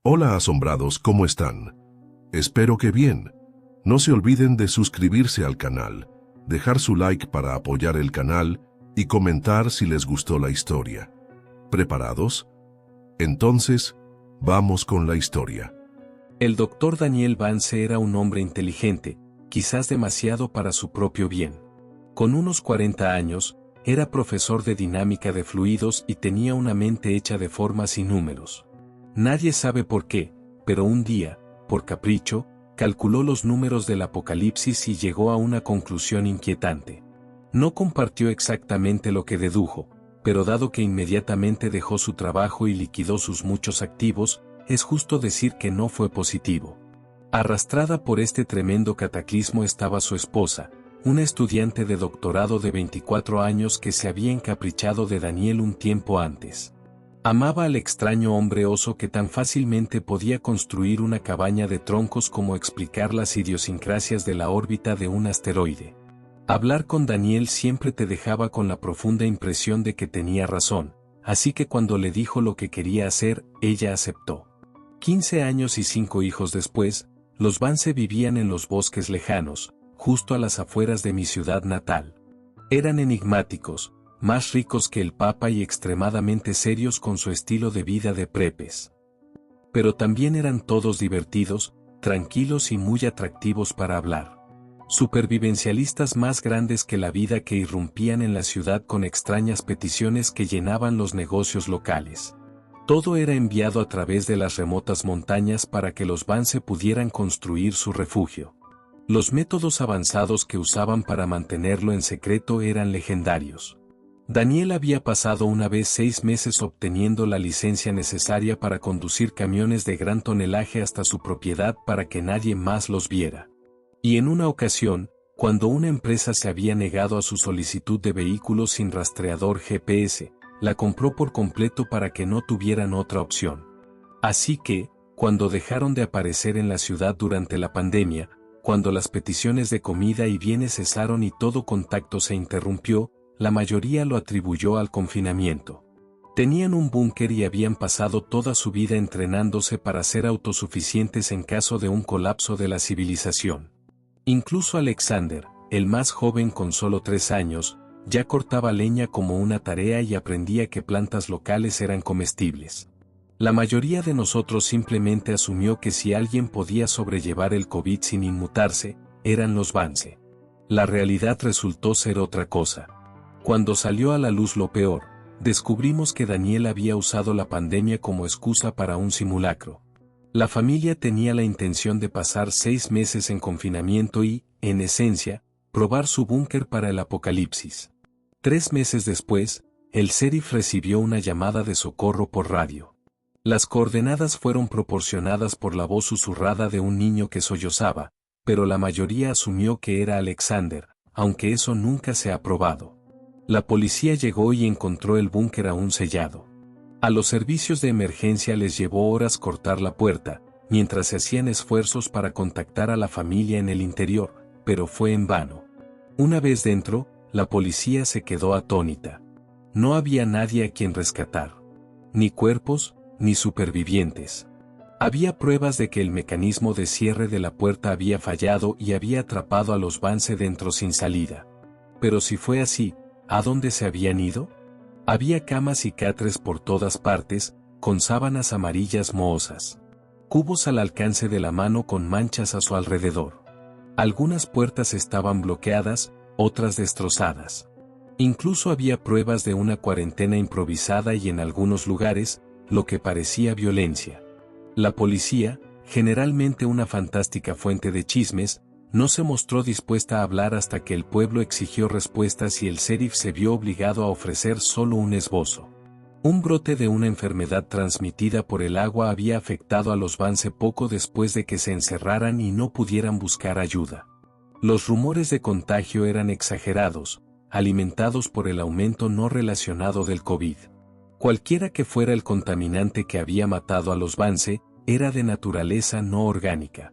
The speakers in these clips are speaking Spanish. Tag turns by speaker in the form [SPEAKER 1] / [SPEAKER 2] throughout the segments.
[SPEAKER 1] Hola asombrados, ¿cómo están? Espero que bien. No se olviden de suscribirse al canal, dejar su like para apoyar el canal y comentar si les gustó la historia. ¿Preparados? Entonces, vamos con la historia.
[SPEAKER 2] El doctor Daniel Vance era un hombre inteligente, quizás demasiado para su propio bien. Con unos 40 años, era profesor de dinámica de fluidos y tenía una mente hecha de formas y números. Nadie sabe por qué, pero un día, por capricho, calculó los números del Apocalipsis y llegó a una conclusión inquietante. No compartió exactamente lo que dedujo, pero dado que inmediatamente dejó su trabajo y liquidó sus muchos activos, es justo decir que no fue positivo. Arrastrada por este tremendo cataclismo estaba su esposa, una estudiante de doctorado de 24 años que se había encaprichado de Daniel un tiempo antes. Amaba al extraño hombre oso que tan fácilmente podía construir una cabaña de troncos como explicar las idiosincrasias de la órbita de un asteroide. Hablar con Daniel siempre te dejaba con la profunda impresión de que tenía razón, así que cuando le dijo lo que quería hacer, ella aceptó. 15 años y 5 hijos después, los Vance vivían en los bosques lejanos, justo a las afueras de mi ciudad natal. Eran enigmáticos, más ricos que el Papa y extremadamente serios con su estilo de vida de prepes. Pero también eran todos divertidos, tranquilos y muy atractivos para hablar. Supervivencialistas más grandes que la vida que irrumpían en la ciudad con extrañas peticiones que llenaban los negocios locales. Todo era enviado a través de las remotas montañas para que los Vance pudieran construir su refugio. Los métodos avanzados que usaban para mantenerlo en secreto eran legendarios. Daniel había pasado una vez 6 meses obteniendo la licencia necesaria para conducir camiones de gran tonelaje hasta su propiedad para que nadie más los viera. Y en una ocasión, cuando una empresa se había negado a su solicitud de vehículos sin rastreador GPS, la compró por completo para que no tuvieran otra opción. Así que, cuando dejaron de aparecer en la ciudad durante la pandemia, cuando las peticiones de comida y bienes cesaron y todo contacto se interrumpió, la mayoría lo atribuyó al confinamiento. Tenían un búnker y habían pasado toda su vida entrenándose para ser autosuficientes en caso de un colapso de la civilización. Incluso Alexander, el más joven con solo 3 años, ya cortaba leña como una tarea y aprendía que plantas locales eran comestibles. La mayoría de nosotros simplemente asumió que si alguien podía sobrellevar el COVID sin inmutarse, eran los Vance. La realidad resultó ser otra cosa. Cuando salió a la luz lo peor, descubrimos que Daniel había usado la pandemia como excusa para un simulacro. La familia tenía la intención de pasar 6 meses en confinamiento y, en esencia, probar su búnker para el apocalipsis. 3 meses después, el sheriff recibió una llamada de socorro por radio. Las coordenadas fueron proporcionadas por la voz susurrada de un niño que sollozaba, pero la mayoría asumió que era Alexander, aunque eso nunca se ha probado. La policía llegó y encontró el búnker aún sellado. A los servicios de emergencia les llevó horas cortar la puerta, mientras se hacían esfuerzos para contactar a la familia en el interior, pero fue en vano. Una vez dentro, la policía se quedó atónita. No había nadie a quien rescatar. Ni cuerpos, ni supervivientes. Había pruebas de que el mecanismo de cierre de la puerta había fallado y había atrapado a los Vance dentro sin salida. Pero si fue así, ¿a dónde se habían ido? Había camas y catres por todas partes, con sábanas amarillas mohosas. Cubos al alcance de la mano con manchas a su alrededor. Algunas puertas estaban bloqueadas, otras destrozadas. Incluso había pruebas de una cuarentena improvisada y en algunos lugares, lo que parecía violencia. La policía, generalmente una fantástica fuente de chismes, no se mostró dispuesta a hablar hasta que el pueblo exigió respuestas y el sheriff se vio obligado a ofrecer solo un esbozo. Un brote de una enfermedad transmitida por el agua había afectado a los Vance poco después de que se encerraran y no pudieran buscar ayuda. Los rumores de contagio eran exagerados, alimentados por el aumento no relacionado del COVID. Cualquiera que fuera el contaminante que había matado a los Vance, era de naturaleza no orgánica.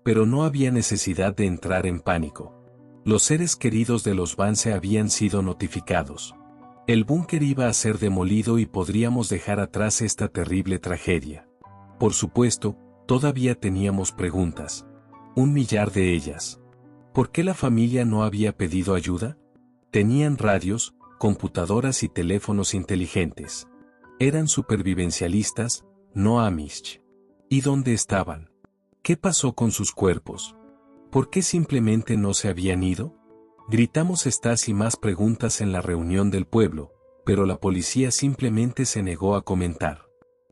[SPEAKER 2] Pero no había necesidad de entrar en pánico. Los seres queridos de los Vance habían sido notificados. El búnker iba a ser demolido y podríamos dejar atrás esta terrible tragedia. Por supuesto, todavía teníamos preguntas. 1.000.000 de ellas. ¿Por qué la familia no había pedido ayuda? Tenían radios, computadoras y teléfonos inteligentes. Eran supervivencialistas, no Amish. ¿Y dónde estaban? ¿Qué pasó con sus cuerpos? ¿Por qué simplemente no se habían ido? Gritamos estas y más preguntas en la reunión del pueblo, pero la policía simplemente se negó a comentar.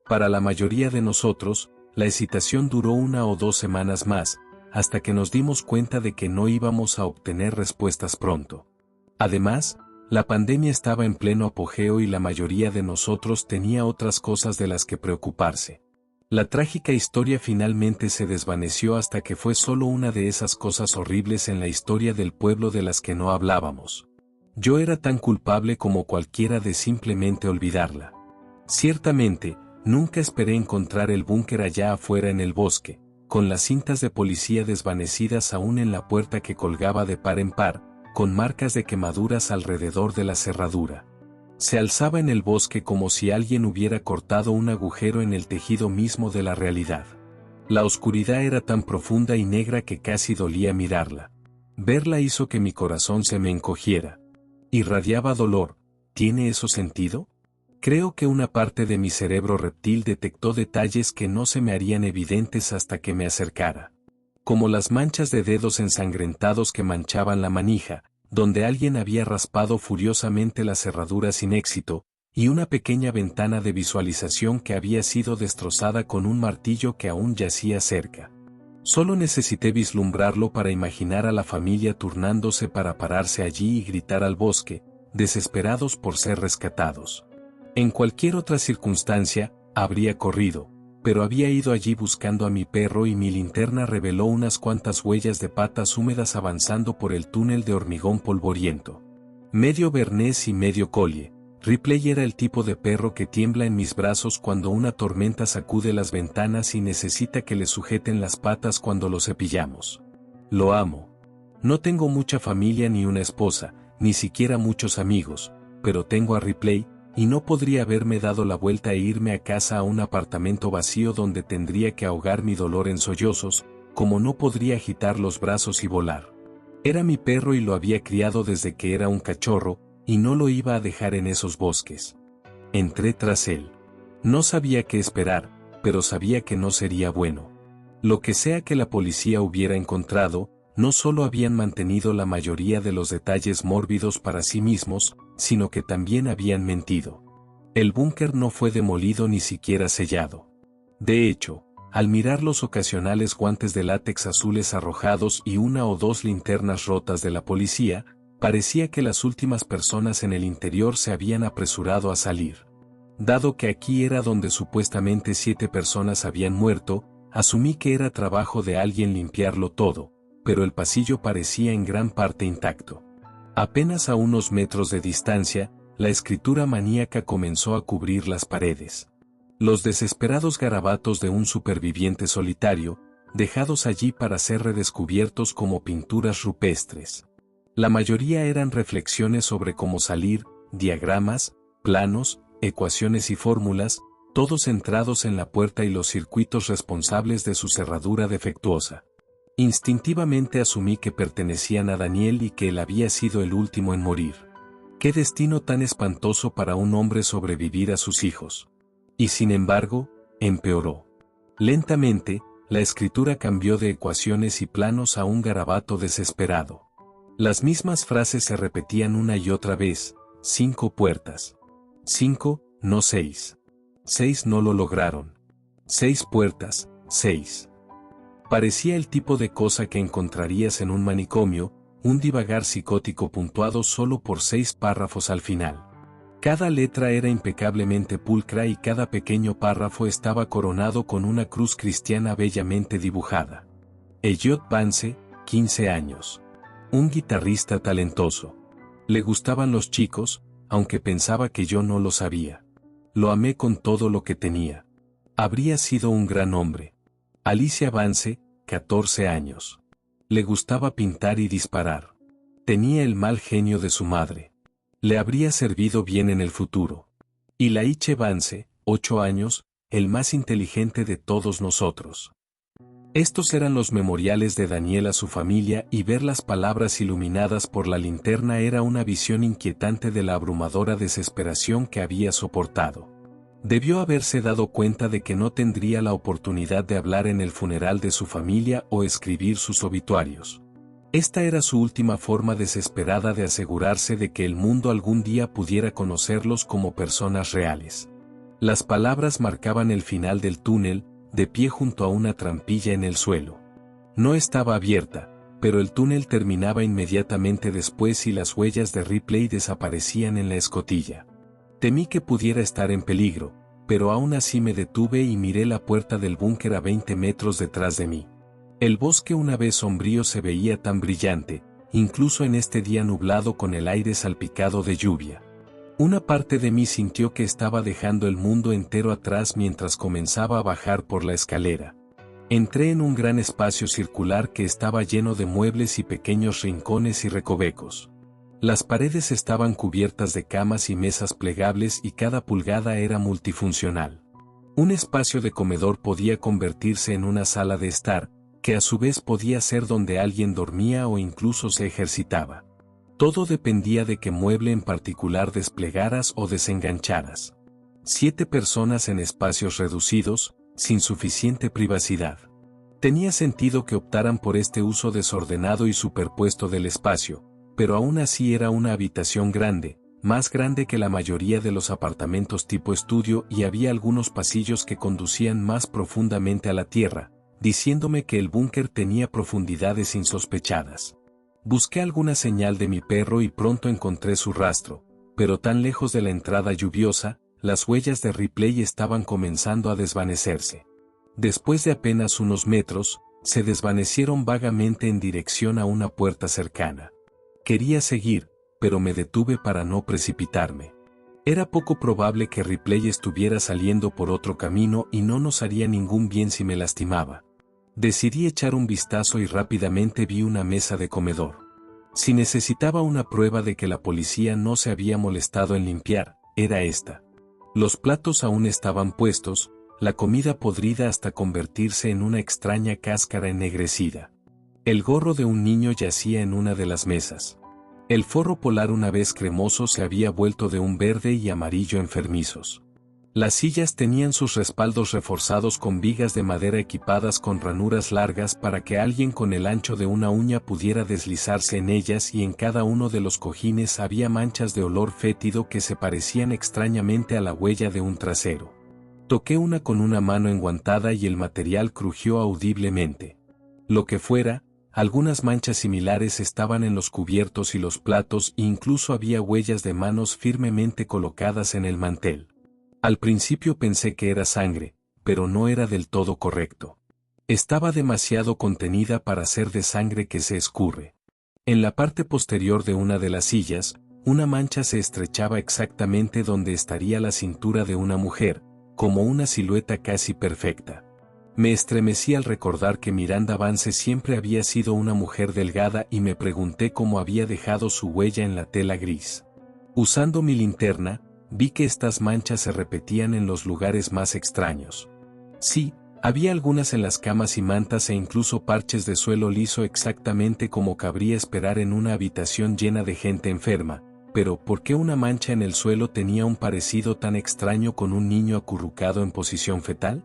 [SPEAKER 2] Para la mayoría de nosotros, la excitación duró 1 o 2 semanas más, hasta que nos dimos cuenta de que no íbamos a obtener respuestas pronto. Además, la pandemia estaba en pleno apogeo y la mayoría de nosotros tenía otras cosas de las que preocuparse. La trágica historia finalmente se desvaneció hasta que fue solo una de esas cosas horribles en la historia del pueblo de las que no hablábamos. Yo era tan culpable como cualquiera de simplemente olvidarla. Ciertamente, nunca esperé encontrar el búnker allá afuera en el bosque, con las cintas de policía desvanecidas aún en la puerta que colgaba de par en par, con marcas de quemaduras alrededor de la cerradura. Se alzaba en el bosque como si alguien hubiera cortado un agujero en el tejido mismo de la realidad. La oscuridad era tan profunda y negra que casi dolía mirarla. Verla hizo que mi corazón se me encogiera. Irradiaba dolor. ¿Tiene eso sentido? Creo que una parte de mi cerebro reptil detectó detalles que no se me harían evidentes hasta que me acercara. Como las manchas de dedos ensangrentados que manchaban la manija, donde alguien había raspado furiosamente la cerradura sin éxito, y una pequeña ventana de visualización que había sido destrozada con un martillo que aún yacía cerca. Solo necesité vislumbrarlo para imaginar a la familia turnándose para pararse allí y gritar al bosque, desesperados por ser rescatados. En cualquier otra circunstancia, habría corrido, pero había ido allí buscando a mi perro y mi linterna reveló unas cuantas huellas de patas húmedas avanzando por el túnel de hormigón polvoriento. Medio bernés y medio collie, Ripley era el tipo de perro que tiembla en mis brazos cuando una tormenta sacude las ventanas y necesita que le sujeten las patas cuando lo cepillamos. Lo amo. No tengo mucha familia ni una esposa, ni siquiera muchos amigos, pero tengo a Ripley, y no podría haberme dado la vuelta e irme a casa a un apartamento vacío donde tendría que ahogar mi dolor en sollozos, como no podría agitar los brazos y volar. Era mi perro y lo había criado desde que era un cachorro, y no lo iba a dejar en esos bosques. Entré tras él. No sabía qué esperar, pero sabía que no sería bueno. Lo que sea que la policía hubiera encontrado, no solo habían mantenido la mayoría de los detalles mórbidos para sí mismos, sino que también habían mentido. El búnker no fue demolido ni siquiera sellado. De hecho, al mirar los ocasionales guantes de látex azules arrojados y 1 o 2 linternas rotas de la policía, parecía que las últimas personas en el interior se habían apresurado a salir. Dado que aquí era donde supuestamente 7 personas habían muerto, asumí que era trabajo de alguien limpiarlo todo, pero el pasillo parecía en gran parte intacto. Apenas a unos metros de distancia, la escritura maníaca comenzó a cubrir las paredes. Los desesperados garabatos de un superviviente solitario, dejados allí para ser redescubiertos como pinturas rupestres. La mayoría eran reflexiones sobre cómo salir, diagramas, planos, ecuaciones y fórmulas, todos centrados en la puerta y los circuitos responsables de su cerradura defectuosa. Instintivamente asumí que pertenecían a Daniel y que él había sido el último en morir. Qué destino tan espantoso para un hombre sobrevivir a sus hijos. Y sin embargo, empeoró. Lentamente, la escritura cambió de ecuaciones y planos a un garabato desesperado. Las mismas frases se repetían una y otra vez: 5 puertas. 5, no 6. 6 no lo lograron. 6 puertas, 6. Parecía el tipo de cosa que encontrarías en un manicomio, un divagar psicótico puntuado solo por 6 párrafos al final. Cada letra era impecablemente pulcra y cada pequeño párrafo estaba coronado con una cruz cristiana bellamente dibujada. Elliot Vance, 15 años. Un guitarrista talentoso. Le gustaban los chicos, aunque pensaba que yo no lo sabía. Lo amé con todo lo que tenía. Habría sido un gran hombre. Alicia Vance, 14 años. Le gustaba pintar y disparar. Tenía el mal genio de su madre. Le habría servido bien en el futuro. Y Laiche Vance, 8 años, el más inteligente de todos nosotros. Estos eran los memoriales de Daniel a su familia y ver las palabras iluminadas por la linterna era una visión inquietante de la abrumadora desesperación que había soportado. Debió haberse dado cuenta de que no tendría la oportunidad de hablar en el funeral de su familia o escribir sus obituarios. Esta era su última forma desesperada de asegurarse de que el mundo algún día pudiera conocerlos como personas reales. Las palabras marcaban el final del túnel, de pie junto a una trampilla en el suelo. No estaba abierta, pero el túnel terminaba inmediatamente después y las huellas de Ripley desaparecían en la escotilla. Temí que pudiera estar en peligro, pero aún así me detuve y miré la puerta del búnker a 20 metros detrás de mí. El bosque una vez sombrío se veía tan brillante, incluso en este día nublado con el aire salpicado de lluvia. Una parte de mí sintió que estaba dejando el mundo entero atrás mientras comenzaba a bajar por la escalera. Entré en un gran espacio circular que estaba lleno de muebles y pequeños rincones y recovecos. Las paredes estaban cubiertas de camas y mesas plegables y cada pulgada era multifuncional. Un espacio de comedor podía convertirse en una sala de estar, que a su vez podía ser donde alguien dormía o incluso se ejercitaba. Todo dependía de qué mueble en particular desplegaras o desengancharas. 7 personas en espacios reducidos, sin suficiente privacidad. Tenía sentido que optaran por este uso desordenado y superpuesto del espacio, pero aún así era una habitación grande, más grande que la mayoría de los apartamentos tipo estudio y había algunos pasillos que conducían más profundamente a la tierra, diciéndome que el búnker tenía profundidades insospechadas. Busqué alguna señal de mi perro y pronto encontré su rastro, pero tan lejos de la entrada lluviosa, las huellas de Ripley estaban comenzando a desvanecerse. Después de apenas unos metros, se desvanecieron vagamente en dirección a una puerta cercana. Quería seguir, pero me detuve para no precipitarme. Era poco probable que Ripley estuviera saliendo por otro camino y no nos haría ningún bien si me lastimaba. Decidí echar un vistazo y rápidamente vi una mesa de comedor. Si necesitaba una prueba de que la policía no se había molestado en limpiar, era esta. Los platos aún estaban puestos, la comida podrida hasta convertirse en una extraña cáscara ennegrecida. El gorro de un niño yacía en una de las mesas. El forro polar una vez cremoso se había vuelto de un verde y amarillo enfermizos. Las sillas tenían sus respaldos reforzados con vigas de madera equipadas con ranuras largas para que alguien con el ancho de una uña pudiera deslizarse en ellas y en cada uno de los cojines había manchas de olor fétido que se parecían extrañamente a la huella de un trasero. Toqué una con una mano enguantada y el material crujió audiblemente. Lo que fuera, algunas manchas similares estaban en los cubiertos y los platos e incluso había huellas de manos firmemente colocadas en el mantel. Al principio pensé que era sangre, pero no era del todo correcto. Estaba demasiado contenida para ser de sangre que se escurre. En la parte posterior de una de las sillas, una mancha se estrechaba exactamente donde estaría la cintura de una mujer, como una silueta casi perfecta. Me estremecí al recordar que Miranda Vance siempre había sido una mujer delgada y me pregunté cómo había dejado su huella en la tela gris. Usando mi linterna, vi que estas manchas se repetían en los lugares más extraños. Sí, había algunas en las camas y mantas e incluso parches de suelo liso exactamente como cabría esperar en una habitación llena de gente enferma, pero ¿por qué una mancha en el suelo tenía un parecido tan extraño con un niño acurrucado en posición fetal?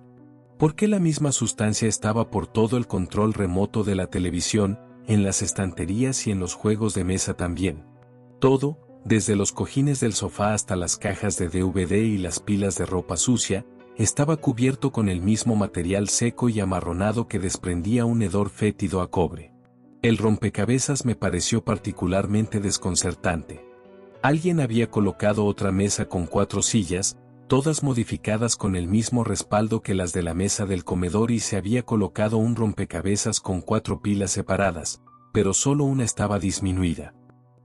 [SPEAKER 2] ¿Por qué la misma sustancia estaba por todo el control remoto de la televisión, en las estanterías y en los juegos de mesa también? Todo, desde los cojines del sofá hasta las cajas de DVD y las pilas de ropa sucia, estaba cubierto con el mismo material seco y amarronado que desprendía un hedor fétido a cobre. El rompecabezas me pareció particularmente desconcertante. Alguien había colocado otra mesa con 4 sillas, todas modificadas con el mismo respaldo que las de la mesa del comedor y se había colocado un rompecabezas con 4 pilas separadas, pero solo una estaba disminuida.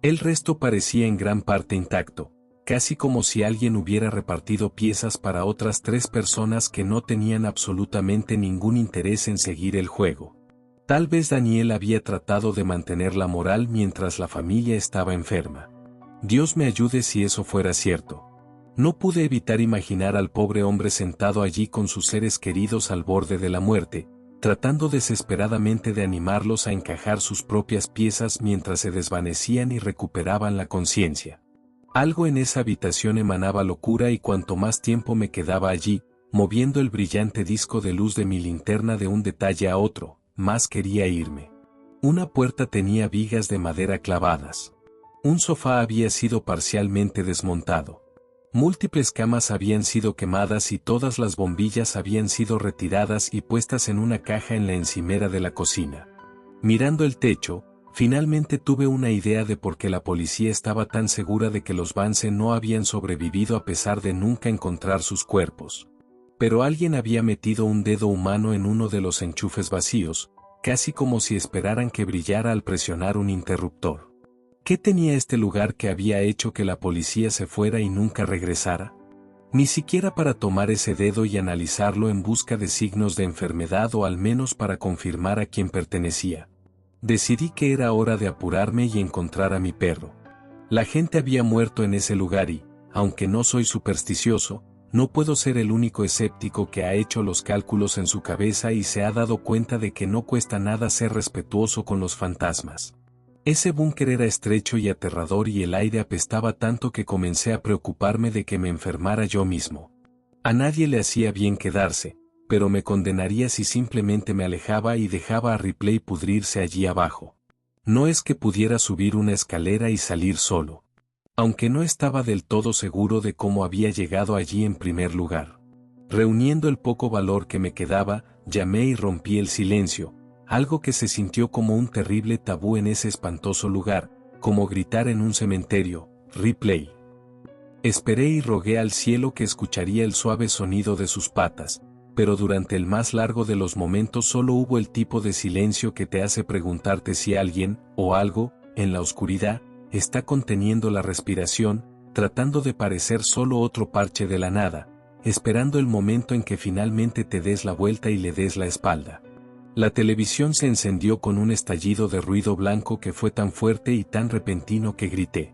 [SPEAKER 2] El resto parecía en gran parte intacto, casi como si alguien hubiera repartido piezas para otras 3 personas que no tenían absolutamente ningún interés en seguir el juego. Tal vez Daniel había tratado de mantener la moral mientras la familia estaba enferma. Dios me ayude si eso fuera cierto. No pude evitar imaginar al pobre hombre sentado allí con sus seres queridos al borde de la muerte, tratando desesperadamente de animarlos a encajar sus propias piezas mientras se desvanecían y recuperaban la conciencia. Algo en esa habitación emanaba locura y cuanto más tiempo me quedaba allí, moviendo el brillante disco de luz de mi linterna de un detalle a otro, más quería irme. Una puerta tenía vigas de madera clavadas. Un sofá había sido parcialmente desmontado. Múltiples camas habían sido quemadas y todas las bombillas habían sido retiradas y puestas en una caja en la encimera de la cocina. Mirando el techo, finalmente tuve una idea de por qué la policía estaba tan segura de que los Vance no habían sobrevivido a pesar de nunca encontrar sus cuerpos. Pero alguien había metido un dedo humano en uno de los enchufes vacíos, casi como si esperaran que brillara al presionar un interruptor. ¿Qué tenía este lugar que había hecho que la policía se fuera y nunca regresara? Ni siquiera para tomar ese dedo y analizarlo en busca de signos de enfermedad o al menos para confirmar a quién pertenecía. Decidí que era hora de apurarme y encontrar a mi perro. La gente había muerto en ese lugar y, aunque no soy supersticioso, no puedo ser el único escéptico que ha hecho los cálculos en su cabeza y se ha dado cuenta de que no cuesta nada ser respetuoso con los fantasmas. Ese búnker era estrecho y aterrador y el aire apestaba tanto que comencé a preocuparme de que me enfermara yo mismo. A nadie le hacía bien quedarse, pero me condenaría si simplemente me alejaba y dejaba a Ripley pudrirse allí abajo. No es que pudiera subir una escalera y salir solo. Aunque no estaba del todo seguro de cómo había llegado allí en primer lugar. Reuniendo el poco valor que me quedaba, llamé y rompí el silencio. Algo que se sintió como un terrible tabú en ese espantoso lugar, como gritar en un cementerio, Ripley. Esperé y rogué al cielo que escucharía el suave sonido de sus patas, pero durante el más largo de los momentos solo hubo el tipo de silencio que te hace preguntarte si alguien, o algo, en la oscuridad, está conteniendo la respiración, tratando de parecer solo otro parche de la nada, esperando el momento en que finalmente te des la vuelta y le des la espalda. La televisión se encendió con un estallido de ruido blanco que fue tan fuerte y tan repentino que grité.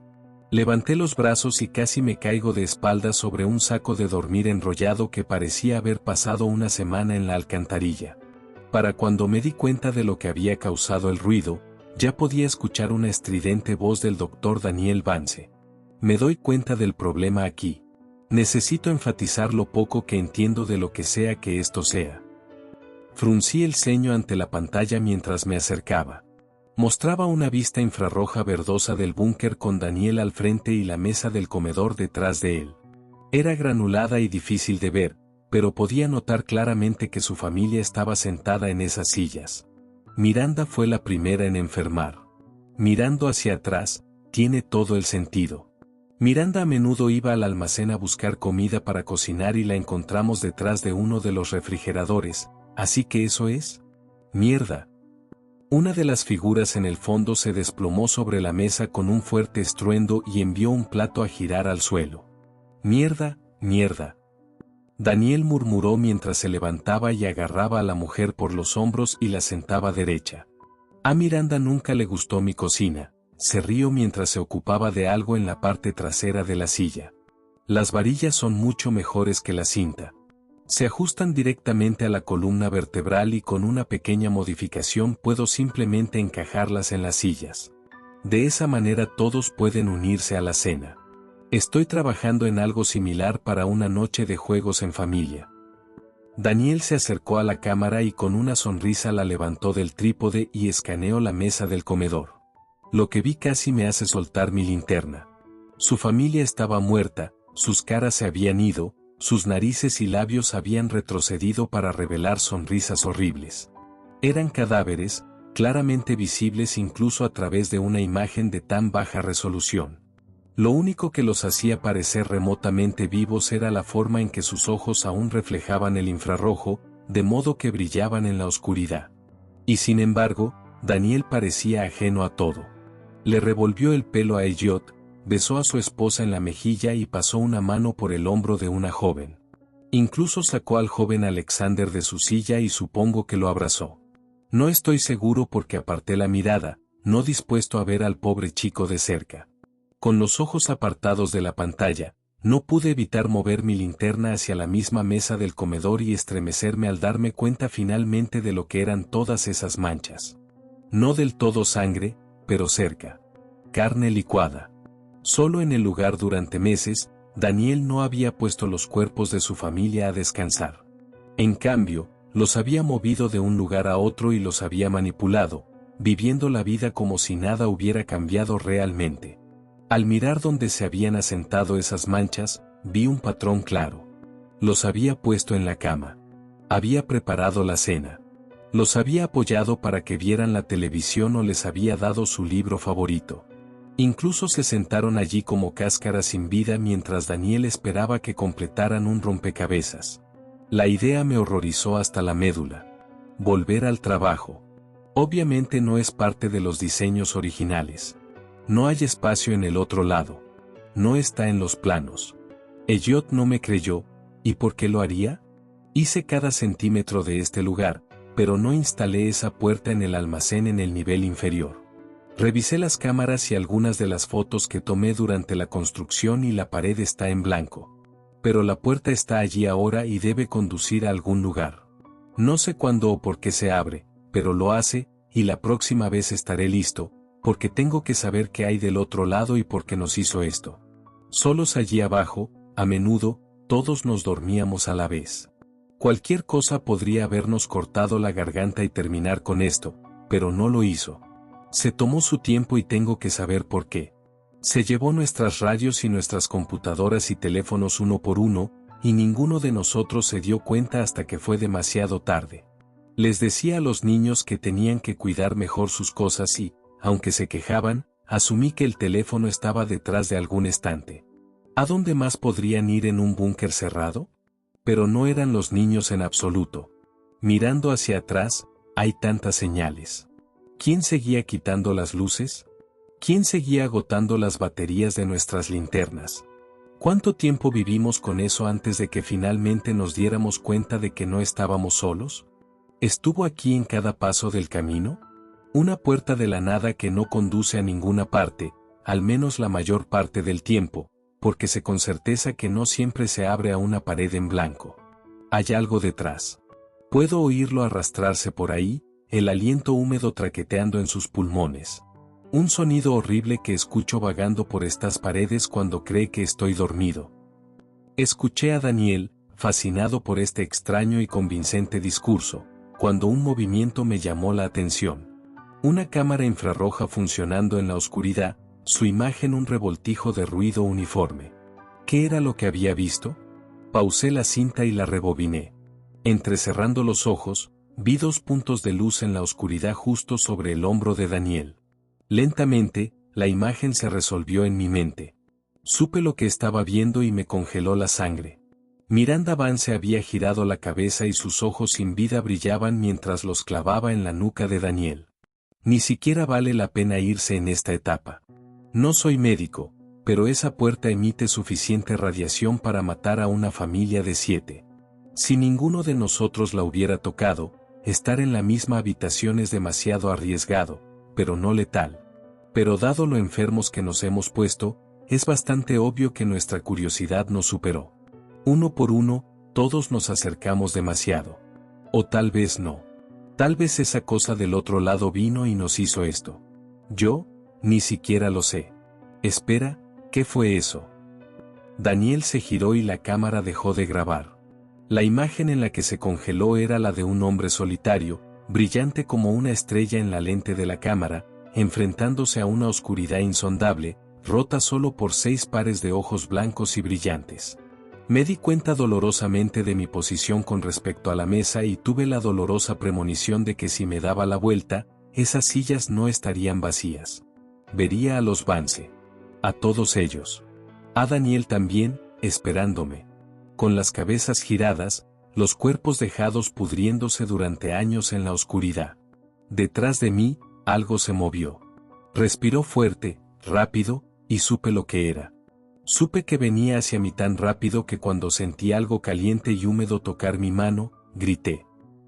[SPEAKER 2] Levanté los brazos y casi me caigo de espaldas sobre un saco de dormir enrollado que parecía haber pasado una semana en la alcantarilla. Para cuando me di cuenta de lo que había causado el ruido, ya podía escuchar una estridente voz del doctor Daniel Vance. Me doy cuenta del problema aquí. Necesito enfatizar lo poco que entiendo de lo que sea que esto sea. Fruncí el ceño ante la pantalla mientras me acercaba. Mostraba una vista infrarroja verdosa del búnker con Daniel al frente y la mesa del comedor detrás de él. Era granulada y difícil de ver, pero podía notar claramente que su familia estaba sentada en esas sillas. Miranda fue la primera en enfermar. Mirando hacia atrás, tiene todo el sentido. Miranda a menudo iba al almacén a buscar comida para cocinar y la encontramos detrás de uno de los refrigeradores. ¿Así que eso es? ¡Mierda! Una de las figuras en el fondo se desplomó sobre la mesa con un fuerte estruendo y envió un plato a girar al suelo. ¡Mierda, mierda! Daniel murmuró mientras se levantaba y agarraba a la mujer por los hombros y la sentaba derecha. A Miranda nunca le gustó mi cocina, se rió mientras se ocupaba de algo en la parte trasera de la silla. Las varillas son mucho mejores que la cinta. Se ajustan directamente a la columna vertebral y con una pequeña modificación puedo simplemente encajarlas en las sillas. De esa manera todos pueden unirse a la cena. Estoy trabajando en algo similar para una noche de juegos en familia. Daniel se acercó a la cámara y con una sonrisa la levantó del trípode y escaneó la mesa del comedor. Lo que vi casi me hace soltar mi linterna. Su familia estaba muerta, sus caras se habían ido, sus narices y labios habían retrocedido para revelar sonrisas horribles. Eran cadáveres, claramente visibles incluso a través de una imagen de tan baja resolución. Lo único que los hacía parecer remotamente vivos era la forma en que sus ojos aún reflejaban el infrarrojo, de modo que brillaban en la oscuridad. Y sin embargo, Daniel parecía ajeno a todo. Le revolvió el pelo a Elliot, besó a su esposa en la mejilla y pasó una mano por el hombro de una joven. Incluso sacó al joven Alexander de su silla y supongo que lo abrazó. No estoy seguro porque aparté la mirada, no dispuesto a ver al pobre chico de cerca. Con los ojos apartados de la pantalla, No pude evitar mover mi linterna hacia la misma mesa del comedor y estremecerme al darme cuenta finalmente de lo que eran todas esas manchas. No del todo sangre, pero cerca. Carne licuada. Solo en el lugar durante meses, Daniel no había puesto los cuerpos de su familia a descansar. En cambio, los había movido de un lugar a otro y los había manipulado, viviendo la vida como si nada hubiera cambiado realmente. Al mirar donde se habían asentado esas manchas, vi un patrón claro. Los había puesto en la cama. Había preparado la cena. Los había apoyado para que vieran la televisión o les había dado su libro favorito. Incluso se sentaron allí como cáscaras sin vida mientras Daniel esperaba que completaran un rompecabezas. La idea me horrorizó hasta la médula. Volver al trabajo. Obviamente no es parte de los diseños originales. No hay espacio en el otro lado. No está en los planos. Elliot no me creyó, ¿y por qué lo haría? Hice cada centímetro de este lugar, pero no instalé esa puerta en el almacén en el nivel inferior. Revisé las cámaras y algunas de las fotos que tomé durante la construcción y la pared está en blanco. Pero la puerta está allí ahora y debe conducir a algún lugar. No sé cuándo o por qué se abre, pero lo hace, y la próxima vez estaré listo, porque tengo que saber qué hay del otro lado y por qué nos hizo esto. Solos allí abajo, a menudo, todos nos dormíamos a la vez. Cualquier cosa podría habernos cortado la garganta y terminar con esto, pero no lo hizo. Se tomó su tiempo y tengo que saber por qué. Se llevó nuestras radios y nuestras computadoras y teléfonos uno por uno, y ninguno de nosotros se dio cuenta hasta que fue demasiado tarde. Les decía a los niños que tenían que cuidar mejor sus cosas y, aunque se quejaban, asumí que el teléfono estaba detrás de algún estante. ¿A dónde más podrían ir en un búnker cerrado? Pero no eran los niños en absoluto. Mirando hacia atrás, hay tantas señales. ¿Quién seguía quitando las luces? ¿Quién seguía agotando las baterías de nuestras linternas? ¿Cuánto tiempo vivimos con eso antes de que finalmente nos diéramos cuenta de que no estábamos solos? ¿Estuvo aquí en cada paso del camino? Una puerta de la nada que no conduce a ninguna parte, al menos la mayor parte del tiempo, porque sé con certeza que no siempre se abre a una pared en blanco. Hay algo detrás. Puedo oírlo arrastrarse por ahí, el aliento húmedo traqueteando en sus pulmones. Un sonido horrible que escucho vagando por estas paredes cuando cree que estoy dormido. Escuché a Daniel, fascinado por este extraño y convincente discurso, cuando un movimiento me llamó la atención. Una cámara infrarroja funcionando en la oscuridad, su imagen un revoltijo de ruido uniforme. ¿Qué era lo que había visto? Pausé la cinta y la rebobiné. Entrecerrando los ojos, vi 2 puntos de luz en la oscuridad justo sobre el hombro de Daniel. Lentamente, la imagen se resolvió en mi mente. Supe lo que estaba viendo y me congeló la sangre. Miranda Vance había girado la cabeza y sus ojos sin vida brillaban mientras los clavaba en la nuca de Daniel. Ni siquiera vale la pena irse en esta etapa. No soy médico, pero esa puerta emite suficiente radiación para matar a una familia de 7. Si ninguno de nosotros la hubiera tocado, estar en la misma habitación es demasiado arriesgado, pero no letal. Pero dado lo enfermos que nos hemos puesto, es bastante obvio que nuestra curiosidad nos superó. Uno por uno, todos nos acercamos demasiado. O tal vez no. Tal vez esa cosa del otro lado vino y nos hizo esto. Yo, ni siquiera lo sé. Espera, ¿qué fue eso? Daniel se giró y la cámara dejó de grabar. La imagen en la que se congeló era la de un hombre solitario, brillante como una estrella en la lente de la cámara, enfrentándose a una oscuridad insondable, rota solo por 6 pares de ojos blancos y brillantes. Me di cuenta dolorosamente de mi posición con respecto a la mesa y tuve la dolorosa premonición de que si me daba la vuelta, esas sillas no estarían vacías. Vería a los Vance. A todos ellos. A Daniel también, esperándome. Con las cabezas giradas, los cuerpos dejados pudriéndose durante años en la oscuridad. Detrás de mí, algo se movió. Respiró fuerte, rápido, y supe lo que era. Supe que venía hacia mí tan rápido que cuando sentí algo caliente y húmedo tocar mi mano, grité.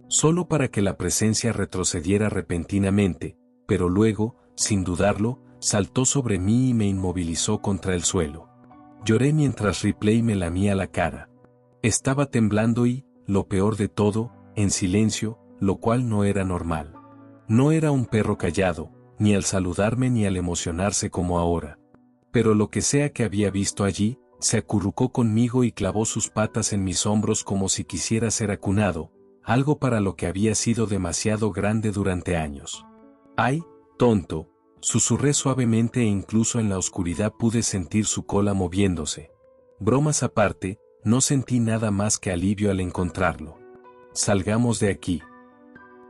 [SPEAKER 2] Solo para que la presencia retrocediera repentinamente, pero luego, sin dudarlo, saltó sobre mí y me inmovilizó contra el suelo. Lloré mientras Ripley me lamía la cara. Estaba temblando y, lo peor de todo, en silencio, lo cual no era normal. No era un perro callado, ni al saludarme ni al emocionarse como ahora. Pero lo que sea que había visto allí, se acurrucó conmigo y clavó sus patas en mis hombros como si quisiera ser acunado, algo para lo que había sido demasiado grande durante años. ¡Ay, tonto!, susurré suavemente e incluso en la oscuridad pude sentir su cola moviéndose. Bromas aparte, no sentí nada más que alivio al encontrarlo. Salgamos de aquí.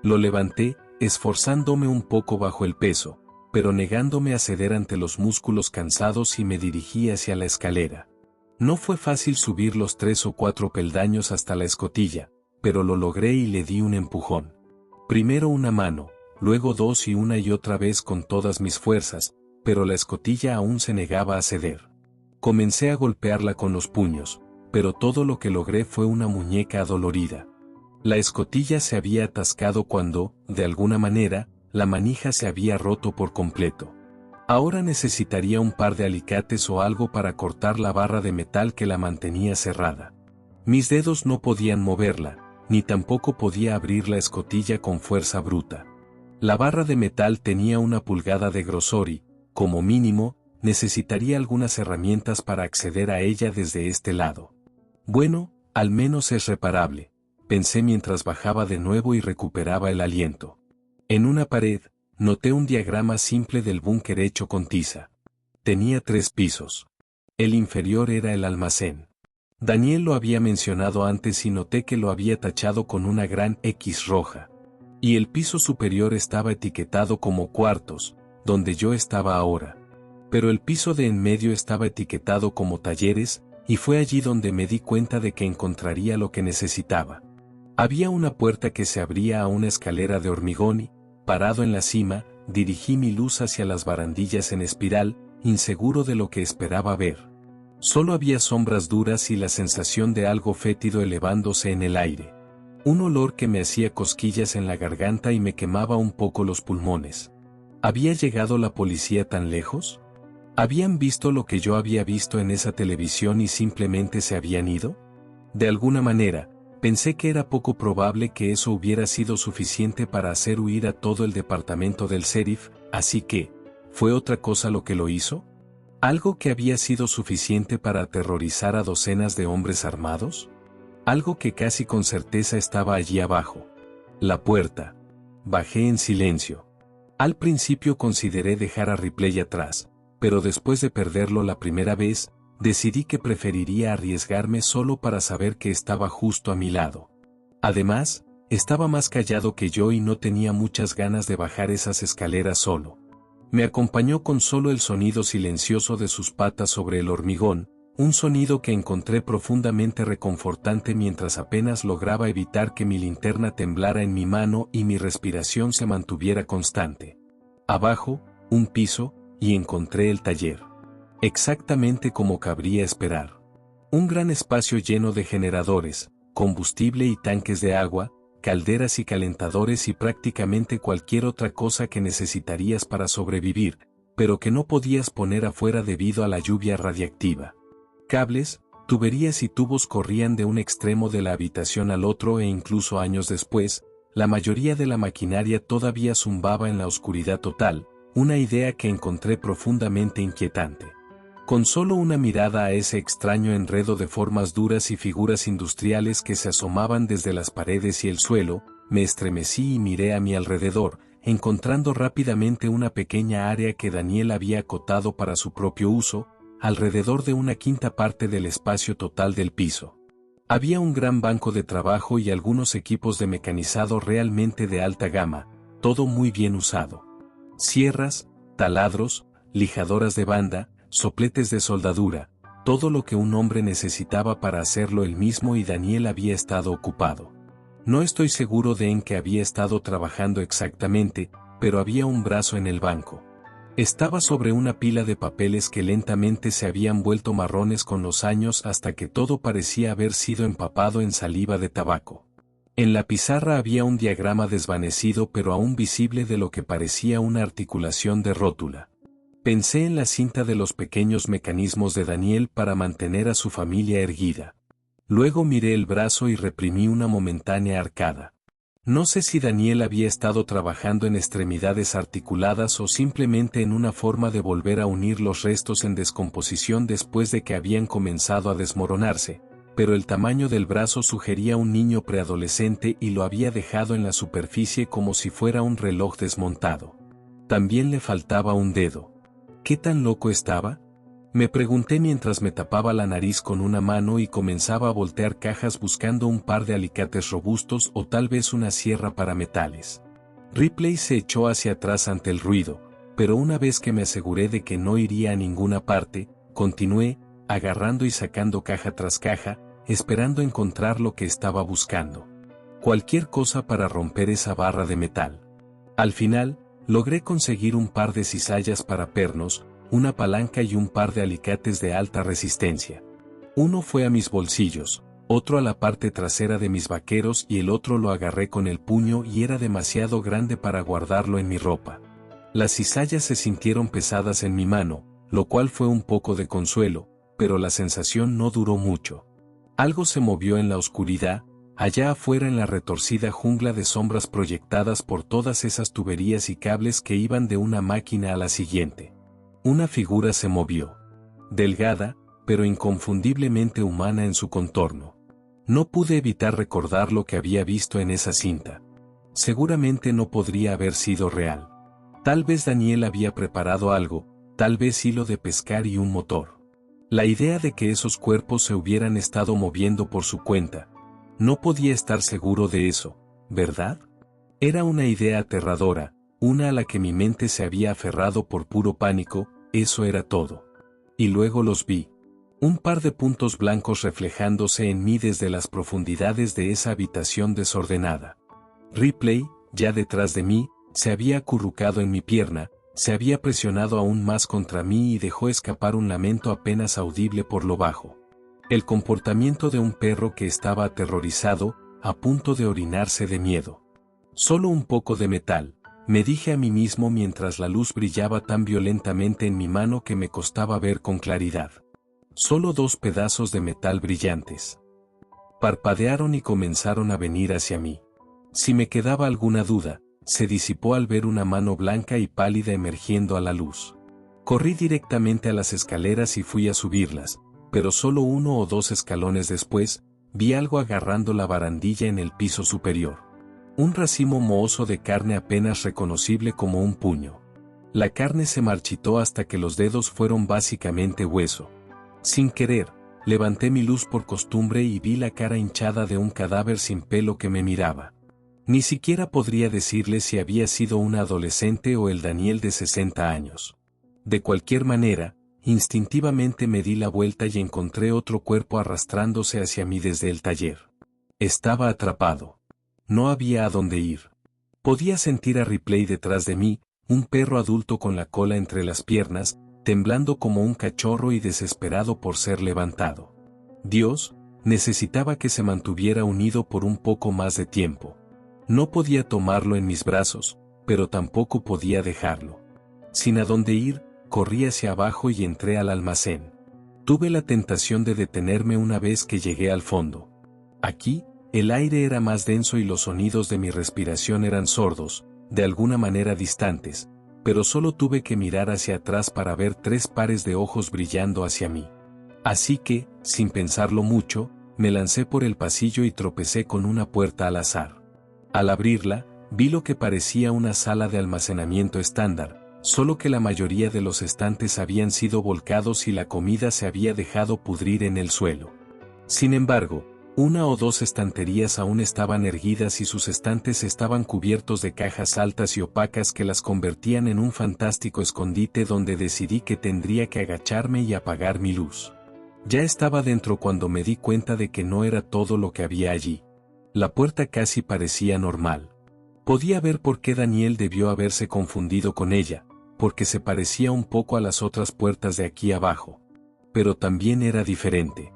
[SPEAKER 2] Lo levanté, esforzándome un poco bajo el peso, pero negándome a ceder ante los músculos cansados y me dirigí hacia la escalera. No fue fácil subir los 3 o 4 peldaños hasta la escotilla, pero lo logré y le di un empujón. Primero una mano, luego 2 y una y otra vez con todas mis fuerzas, pero la escotilla aún se negaba a ceder. Comencé a golpearla con los puños, pero todo lo que logré fue una muñeca adolorida. La escotilla se había atascado cuando, de alguna manera, la manija se había roto por completo. Ahora necesitaría un par de alicates o algo para cortar la barra de metal que la mantenía cerrada. Mis dedos no podían moverla, ni tampoco podía abrir la escotilla con fuerza bruta. La barra de metal tenía 1 pulgada de grosor y, como mínimo, necesitaría algunas herramientas para acceder a ella desde este lado. Bueno, al menos es reparable, pensé mientras bajaba de nuevo y recuperaba el aliento. En una pared, noté un diagrama simple del búnker hecho con tiza. Tenía 3 pisos. El inferior era el almacén. Daniel lo había mencionado antes y noté que lo había tachado con una gran X roja. Y el piso superior estaba etiquetado como cuartos, donde yo estaba ahora. Pero el piso de en medio estaba etiquetado como talleres, y fue allí donde me di cuenta de que encontraría lo que necesitaba. Había una puerta que se abría a una escalera de hormigón y, parado en la cima, dirigí mi luz hacia las barandillas en espiral, inseguro de lo que esperaba ver. Solo había sombras duras y la sensación de algo fétido elevándose en el aire. Un olor que me hacía cosquillas en la garganta y me quemaba un poco los pulmones. ¿Había llegado la policía tan lejos? ¿Habían visto lo que yo había visto en esa televisión y simplemente se habían ido? De alguna manera, pensé que era poco probable que eso hubiera sido suficiente para hacer huir a todo el departamento del sheriff, así que, ¿fue otra cosa lo que lo hizo? ¿Algo que había sido suficiente para aterrorizar a docenas de hombres armados? Algo que casi con certeza estaba allí abajo. La puerta. Bajé en silencio. Al principio consideré dejar a Ripley atrás, pero después de perderlo la primera vez, decidí que preferiría arriesgarme solo para saber que estaba justo a mi lado. Además, estaba más callado que yo y no tenía muchas ganas de bajar esas escaleras solo. Me acompañó con solo el sonido silencioso de sus patas sobre el hormigón, un sonido que encontré profundamente reconfortante mientras apenas lograba evitar que mi linterna temblara en mi mano y mi respiración se mantuviera constante. Abajo, un piso, y encontré el taller. Exactamente como cabría esperar. Un gran espacio lleno de generadores, combustible y tanques de agua, calderas y calentadores y prácticamente cualquier otra cosa que necesitarías para sobrevivir, pero que no podías poner afuera debido a la lluvia radiactiva. Cables, tuberías y tubos corrían de un extremo de la habitación al otro e incluso años después, la mayoría de la maquinaria todavía zumbaba en la oscuridad total, una idea que encontré profundamente inquietante. Con solo una mirada a ese extraño enredo de formas duras y figuras industriales que se asomaban desde las paredes y el suelo, me estremecí y miré a mi alrededor, encontrando rápidamente una pequeña área que Daniel había acotado para su propio uso, alrededor de 1/5 parte del espacio total del piso. Había un gran banco de trabajo y algunos equipos de mecanizado realmente de alta gama, todo muy bien usado. Sierras, taladros, lijadoras de banda, sopletes de soldadura, todo lo que un hombre necesitaba para hacerlo él mismo y Daniel había estado ocupado. No estoy seguro de en qué había estado trabajando exactamente, pero había un brazo en el banco. Estaba sobre una pila de papeles que lentamente se habían vuelto marrones con los años hasta que todo parecía haber sido empapado en saliva de tabaco. En la pizarra había un diagrama desvanecido pero aún visible de lo que parecía una articulación de rótula. Pensé en la cinta de los pequeños mecanismos de Daniel para mantener a su familia erguida. Luego miré el brazo y reprimí una momentánea arcada. No sé si Daniel había estado trabajando en extremidades articuladas o simplemente en una forma de volver a unir los restos en descomposición después de que habían comenzado a desmoronarse, pero el tamaño del brazo sugería un niño preadolescente y lo había dejado en la superficie como si fuera un reloj desmontado. También le faltaba un dedo. ¿Qué tan loco estaba? Me pregunté mientras me tapaba la nariz con una mano y comenzaba a voltear cajas buscando un par de alicates robustos o tal vez una sierra para metales. Ripley se echó hacia atrás ante el ruido, pero una vez que me aseguré de que no iría a ninguna parte, continué, agarrando y sacando caja tras caja, esperando encontrar lo que estaba buscando. Cualquier cosa para romper esa barra de metal. Al final, logré conseguir un par de cizallas para pernos, una palanca y un par de alicates de alta resistencia. Uno fue a mis bolsillos, otro a la parte trasera de mis vaqueros y el otro lo agarré con el puño y era demasiado grande para guardarlo en mi ropa. Las cizallas se sintieron pesadas en mi mano, lo cual fue un poco de consuelo, pero la sensación no duró mucho. Algo se movió en la oscuridad, allá afuera en la retorcida jungla de sombras proyectadas por todas esas tuberías y cables que iban de una máquina a la siguiente. Una figura se movió. Delgada, pero inconfundiblemente humana en su contorno. No pude evitar recordar lo que había visto en esa cinta. Seguramente no podría haber sido real. Tal vez Daniel había preparado algo, tal vez hilo de pescar y un motor. La idea de que esos cuerpos se hubieran estado moviendo por su cuenta. No podía estar seguro de eso, ¿verdad? Era una idea aterradora, una a la que mi mente se había aferrado por puro pánico, eso era todo. Y luego los vi. Un par de puntos blancos reflejándose en mí desde las profundidades de esa habitación desordenada. Ripley, ya detrás de mí, se había acurrucado en mi pierna, se había presionado aún más contra mí y dejó escapar un lamento apenas audible por lo bajo. El comportamiento de un perro que estaba aterrorizado, a punto de orinarse de miedo. Solo un poco de metal, me dije a mí mismo mientras la luz brillaba tan violentamente en mi mano que me costaba ver con claridad. Solo 2 pedazos de metal brillantes. Parpadearon y comenzaron a venir hacia mí. Si me quedaba alguna duda, se disipó al ver una mano blanca y pálida emergiendo a la luz. Corrí directamente a las escaleras y fui a subirlas, pero solo 1 o 2 escalones después, vi algo agarrando la barandilla en el piso superior. Un racimo mohoso de carne apenas reconocible como un puño. La carne se marchitó hasta que los dedos fueron básicamente hueso. Sin querer, levanté mi luz por costumbre y vi la cara hinchada de un cadáver sin pelo que me miraba. Ni siquiera podría decirle si había sido un adolescente o el Daniel de 60 años. De cualquier manera, instintivamente me di la vuelta y encontré otro cuerpo arrastrándose hacia mí desde el taller. Estaba atrapado. No había a dónde ir. Podía sentir a Ripley detrás de mí, un perro adulto con la cola entre las piernas, temblando como un cachorro y desesperado por ser levantado. Dios, necesitaba que se mantuviera unido por un poco más de tiempo. No podía tomarlo en mis brazos, pero tampoco podía dejarlo. Sin a dónde ir, corrí hacia abajo y entré al almacén. Tuve la tentación de detenerme una vez que llegué al fondo. Aquí, el aire era más denso y los sonidos de mi respiración eran sordos, de alguna manera distantes, pero solo tuve que mirar hacia atrás para ver 3 pares de ojos brillando hacia mí. Así que, sin pensarlo mucho, me lancé por el pasillo y tropecé con una puerta al azar. Al abrirla, vi lo que parecía una sala de almacenamiento estándar, solo que la mayoría de los estantes habían sido volcados y la comida se había dejado pudrir en el suelo. Sin embargo, 1 o 2 estanterías aún estaban erguidas y sus estantes estaban cubiertos de cajas altas y opacas que las convertían en un fantástico escondite donde decidí que tendría que agacharme y apagar mi luz. Ya estaba dentro cuando me di cuenta de que no era todo lo que había allí. La puerta casi parecía normal. Podía ver por qué Daniel debió haberse confundido con ella, porque se parecía un poco a las otras puertas de aquí abajo. Pero también era diferente.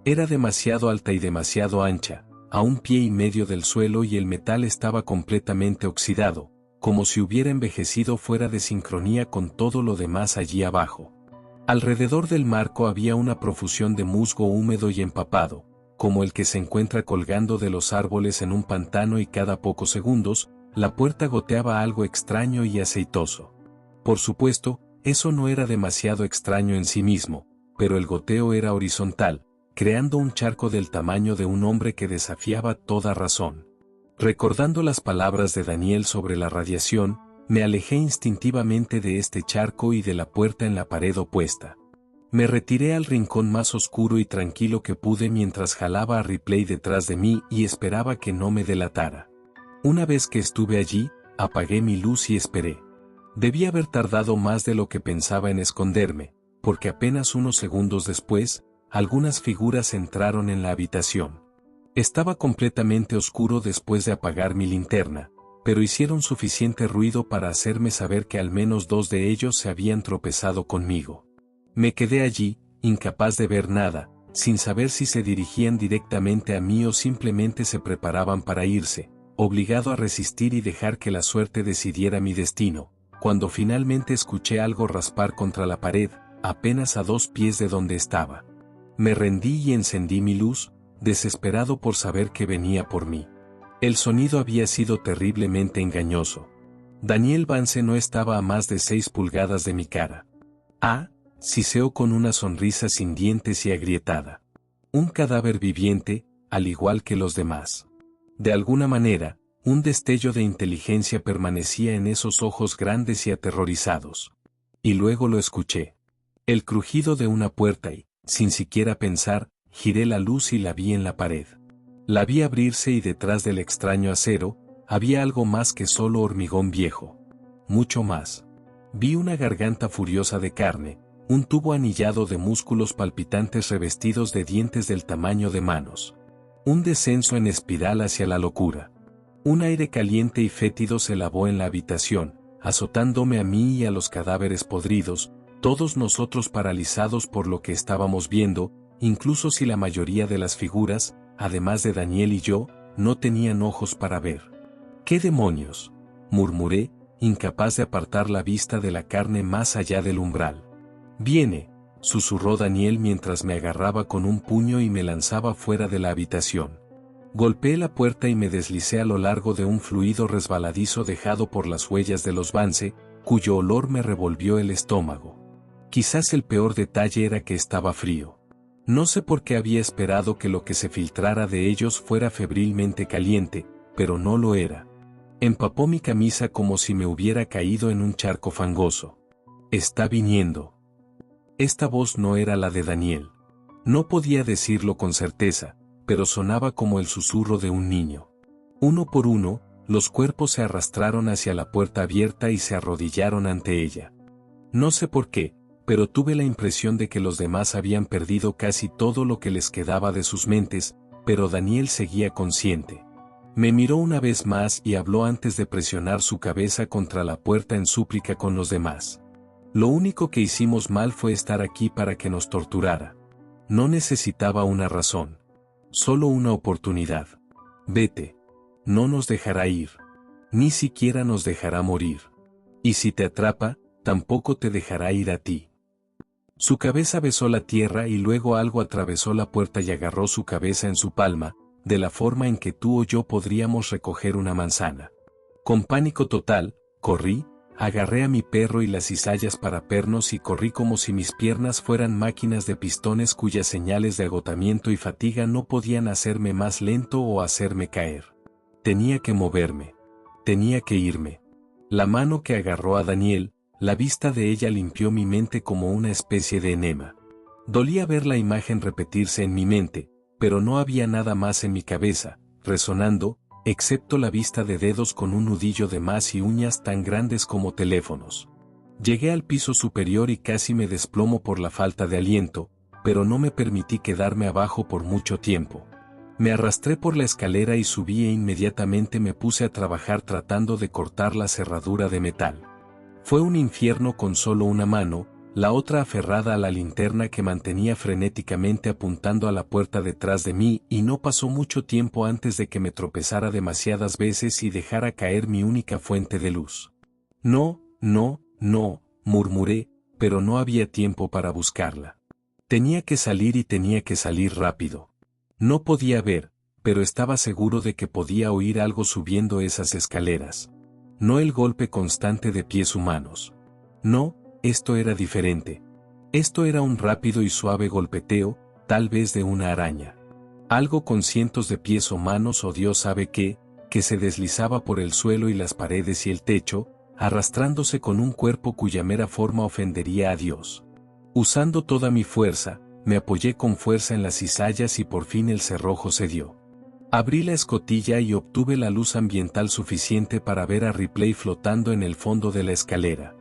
[SPEAKER 2] Era demasiado alta y demasiado ancha, a 1,5 pies del suelo y el metal estaba completamente oxidado, como si hubiera envejecido fuera de sincronía con todo lo demás allí abajo. Alrededor del marco había una profusión de musgo húmedo y empapado, como el que se encuentra colgando de los árboles en un pantano, y cada pocos segundos, la puerta goteaba algo extraño y aceitoso. Por supuesto, eso no era demasiado extraño en sí mismo, pero el goteo era horizontal, creando un charco del tamaño de un hombre que desafiaba toda razón. Recordando las palabras de Daniel sobre la radiación, me alejé instintivamente de este charco y de la puerta en la pared opuesta. Me retiré al rincón más oscuro y tranquilo que pude mientras jalaba a Ripley detrás de mí y esperaba que no me delatara. Una vez que estuve allí, apagué mi luz y esperé. Debí haber tardado más de lo que pensaba en esconderme, porque apenas unos segundos después, algunas figuras entraron en la habitación. Estaba completamente oscuro después de apagar mi linterna, pero hicieron suficiente ruido para hacerme saber que al menos 2 de ellos se habían tropezado conmigo. Me quedé allí, incapaz de ver nada, sin saber si se dirigían directamente a mí o simplemente se preparaban para irse, obligado a resistir y dejar que la suerte decidiera mi destino, cuando finalmente escuché algo raspar contra la pared, apenas a 2 pies de donde estaba. Me rendí y encendí mi luz, desesperado por saber que venía por mí. El sonido había sido terriblemente engañoso. Daniel Vance no estaba a más de 6 pulgadas de mi cara. Siseó con una sonrisa sin dientes y agrietada. Un cadáver viviente, al igual que los demás. De alguna manera, un destello de inteligencia permanecía en esos ojos grandes y aterrorizados. Y luego lo escuché. El crujido de una puerta y, sin siquiera pensar, giré la luz y la vi en la pared. La vi abrirse y detrás del extraño acero, había algo más que solo hormigón viejo. Mucho más. Vi una garganta furiosa de carne, un tubo anillado de músculos palpitantes revestidos de dientes del tamaño de manos. Un descenso en espiral hacia la locura. Un aire caliente y fétido se lavó en la habitación, azotándome a mí y a los cadáveres podridos, todos nosotros paralizados por lo que estábamos viendo, incluso si la mayoría de las figuras, además de Daniel y yo, no tenían ojos para ver. ¿Qué demonios?, murmuré, incapaz de apartar la vista de la carne más allá del umbral. «Viene», susurró Daniel mientras me agarraba con un puño y me lanzaba fuera de la habitación. Golpeé la puerta y me deslicé a lo largo de un fluido resbaladizo dejado por las huellas de los Vance, cuyo olor me revolvió el estómago. Quizás el peor detalle era que estaba frío. No sé por qué había esperado que lo que se filtrara de ellos fuera febrilmente caliente, pero no lo era. Empapó mi camisa como si me hubiera caído en un charco fangoso. «Está viniendo». Esta voz no era la de Daniel. No podía decirlo con certeza, pero sonaba como el susurro de un niño. Uno por uno, los cuerpos se arrastraron hacia la puerta abierta y se arrodillaron ante ella. No sé por qué, pero tuve la impresión de que los demás habían perdido casi todo lo que les quedaba de sus mentes, pero Daniel seguía consciente. Me miró una vez más y habló antes de presionar su cabeza contra la puerta en súplica con los demás. «Lo único que hicimos mal fue estar aquí para que nos torturara. No necesitaba una razón. Solo una oportunidad. Vete. No nos dejará ir. Ni siquiera nos dejará morir. Y si te atrapa, tampoco te dejará ir a ti». Su cabeza besó la tierra y luego algo atravesó la puerta y agarró su cabeza en su palma, de la forma en que tú o yo podríamos recoger una manzana. Con pánico total, corrí, agarré a mi perro y las cizallas para pernos y corrí como si mis piernas fueran máquinas de pistones cuyas señales de agotamiento y fatiga no podían hacerme más lento o hacerme caer. Tenía que moverme. Tenía que irme. La mano que agarró a Daniel, la vista de ella limpió mi mente como una especie de enema. Dolía ver la imagen repetirse en mi mente, pero no había nada más en mi cabeza, resonando, excepto la vista de dedos con un nudillo de más y uñas tan grandes como teléfonos. Llegué al piso superior y casi me desplomo por la falta de aliento, pero no me permití quedarme abajo por mucho tiempo. Me arrastré por la escalera y subí e inmediatamente me puse a trabajar tratando de cortar la cerradura de metal. Fue un infierno con solo una mano, la otra aferrada a la linterna que mantenía frenéticamente apuntando a la puerta detrás de mí, y no pasó mucho tiempo antes de que me tropezara demasiadas veces y dejara caer mi única fuente de luz. No, no, no, murmuré, pero no había tiempo para buscarla. Tenía que salir y tenía que salir rápido. No podía ver, pero estaba seguro de que podía oír algo subiendo esas escaleras. No el golpe constante de pies humanos. No, esto era diferente. Esto era un rápido y suave golpeteo, tal vez de una araña. Algo con cientos de pies o manos o Dios sabe qué, que se deslizaba por el suelo y las paredes y el techo, arrastrándose con un cuerpo cuya mera forma ofendería a Dios. Usando toda mi fuerza, me apoyé con fuerza en las cizallas y por fin el cerrojo cedió. Abrí la escotilla y obtuve la luz ambiental suficiente para ver a Ripley flotando en el fondo de la escalera.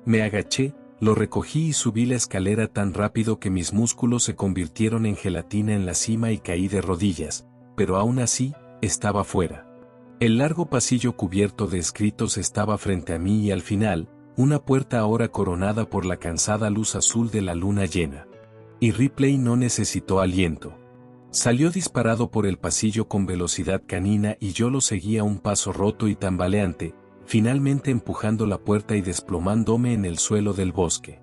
[SPEAKER 2] Me agaché, lo recogí y subí la escalera tan rápido que mis músculos se convirtieron en gelatina en la cima y caí de rodillas, pero aún así, estaba fuera. El largo pasillo cubierto de escritos estaba frente a mí y al final, una puerta ahora coronada por la cansada luz azul de la luna llena. Y Ripley no necesitó aliento. Salió disparado por el pasillo con velocidad canina y yo lo seguí a un paso roto y tambaleante, finalmente empujando la puerta y desplomándome en el suelo del bosque.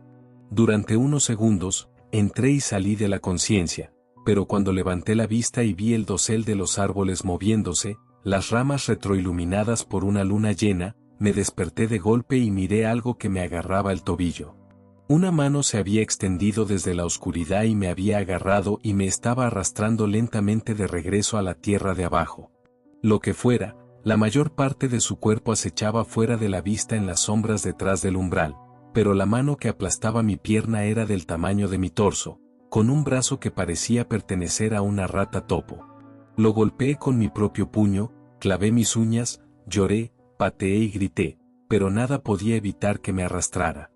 [SPEAKER 2] Durante unos segundos, entré y salí de la conciencia, pero cuando levanté la vista y vi el dosel de los árboles moviéndose, las ramas retroiluminadas por una luna llena, me desperté de golpe y miré algo que me agarraba el tobillo. Una mano se había extendido desde la oscuridad y me había agarrado y me estaba arrastrando lentamente de regreso a la tierra de abajo. Lo que fuera, la mayor parte de su cuerpo acechaba fuera de la vista en las sombras detrás del umbral, pero la mano que aplastaba mi pierna era del tamaño de mi torso, con un brazo que parecía pertenecer a una rata topo. Lo golpeé con mi propio puño, clavé mis uñas, lloré, pateé y grité, pero nada podía evitar que me arrastrara.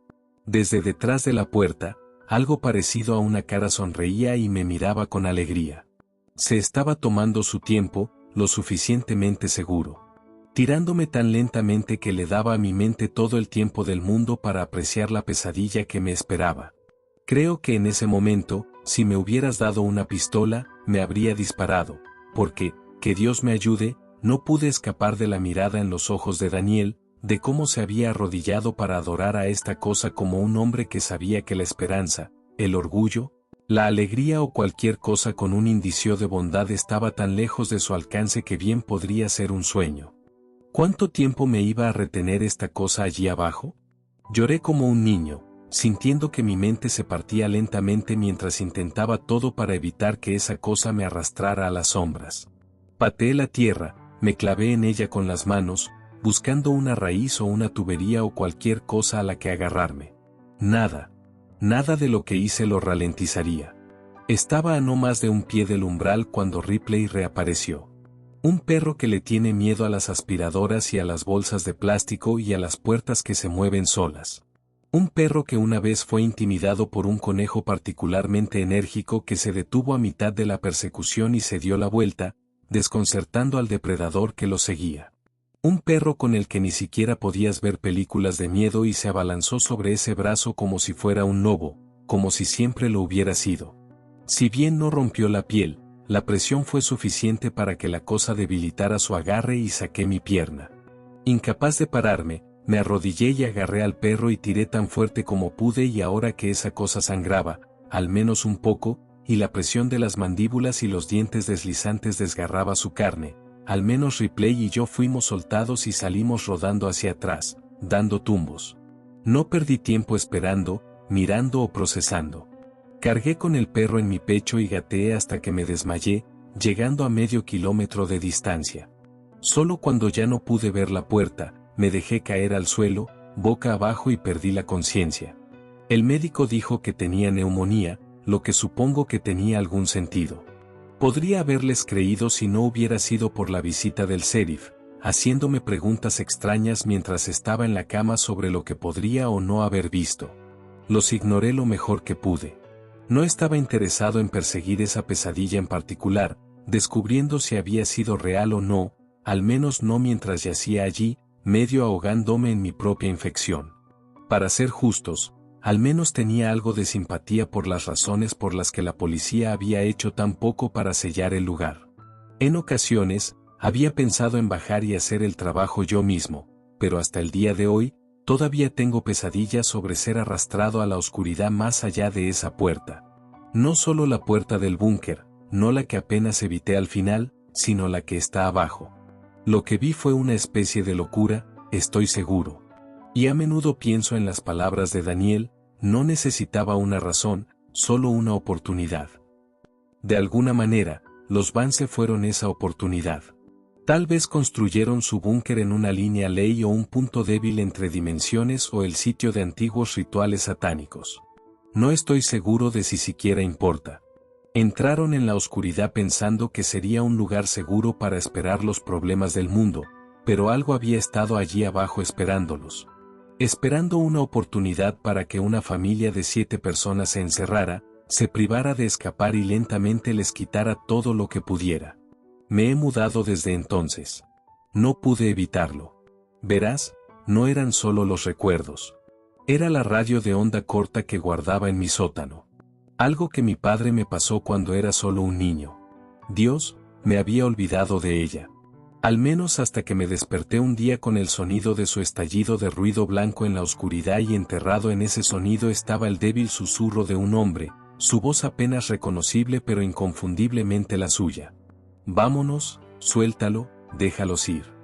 [SPEAKER 2] Desde detrás de la puerta, algo parecido a una cara sonreía y me miraba con alegría. Se estaba tomando su tiempo, lo suficientemente seguro. Tirándome tan lentamente que le daba a mi mente todo el tiempo del mundo para apreciar la pesadilla que me esperaba. Creo que en ese momento, si me hubieras dado una pistola, me habría disparado, porque, que Dios me ayude, no pude escapar de la mirada en los ojos de Daniel, de cómo se había arrodillado para adorar a esta cosa como un hombre que sabía que la esperanza, el orgullo, la alegría o cualquier cosa con un indicio de bondad estaba tan lejos de su alcance que bien podría ser un sueño. ¿Cuánto tiempo me iba a retener esta cosa allí abajo? Lloré como un niño, sintiendo que mi mente se partía lentamente mientras intentaba todo para evitar que esa cosa me arrastrara a las sombras. Pateé la tierra, me clavé en ella con las manos, buscando una raíz o una tubería o cualquier cosa a la que agarrarme. Nada. Nada de lo que hice lo ralentizaría. Estaba a no más de un pie del umbral cuando Ripley reapareció. Un perro que le tiene miedo a las aspiradoras y a las bolsas de plástico y a las puertas que se mueven solas. Un perro que una vez fue intimidado por un conejo particularmente enérgico que se detuvo a mitad de la persecución y se dio la vuelta, desconcertando al depredador que lo seguía. Un perro con el que ni siquiera podías ver películas de miedo y se abalanzó sobre ese brazo como si fuera un lobo, como si siempre lo hubiera sido. Si bien no rompió la piel, la presión fue suficiente para que la cosa debilitara su agarre y saqué mi pierna. Incapaz de pararme, me arrodillé y agarré al perro y tiré tan fuerte como pude y ahora que esa cosa sangraba, al menos un poco, y la presión de las mandíbulas y los dientes deslizantes desgarraba su carne, al menos Ripley y yo fuimos soltados y salimos rodando hacia atrás, dando tumbos. No perdí tiempo esperando, mirando o procesando. Cargué con el perro en mi pecho y gateé hasta que me desmayé, llegando a medio kilómetro de distancia. Solo cuando ya no pude ver la puerta, me dejé caer al suelo, boca abajo y perdí la conciencia. El médico dijo que tenía neumonía, lo que supongo que tenía algún sentido. Podría haberles creído si no hubiera sido por la visita del sheriff, haciéndome preguntas extrañas mientras estaba en la cama sobre lo que podría o no haber visto. Los ignoré lo mejor que pude. No estaba interesado en perseguir esa pesadilla en particular, descubriendo si había sido real o no, al menos no mientras yacía allí, medio ahogándome en mi propia infección. Para ser justos, Al menos tenía algo de simpatía por las razones por las que la policía había hecho tan poco para sellar el lugar. En ocasiones, había pensado en bajar y hacer el trabajo yo mismo, pero hasta el día de hoy, todavía tengo pesadillas sobre ser arrastrado a la oscuridad más allá de esa puerta. No solo la puerta del búnker, no la que apenas evité al final, sino la que está abajo. Lo que vi fue una especie de locura, estoy seguro. Y a menudo pienso en las palabras de Daniel, no necesitaba una razón, solo una oportunidad. De alguna manera, los Vance fueron esa oportunidad. Tal vez construyeron su búnker en una línea ley o un punto débil entre dimensiones o el sitio de antiguos rituales satánicos. No estoy seguro de si siquiera importa. Entraron en la oscuridad pensando que sería un lugar seguro para esperar los problemas del mundo, pero algo había estado allí abajo esperándolos. Esperando una oportunidad para que una familia de 7 personas se encerrara, se privara de escapar y lentamente les quitara todo lo que pudiera. Me he mudado desde entonces. No pude evitarlo. Verás, no eran solo los recuerdos. Era la radio de onda corta que guardaba en mi sótano. Algo que mi padre me pasó cuando era solo un niño. Dios, me había olvidado de ella. Al menos hasta que me desperté un día con el sonido de su estallido de ruido blanco en la oscuridad y enterrado en ese sonido estaba el débil susurro de un hombre, su voz apenas reconocible pero inconfundiblemente la suya. Vámonos, suéltalo, déjalos ir.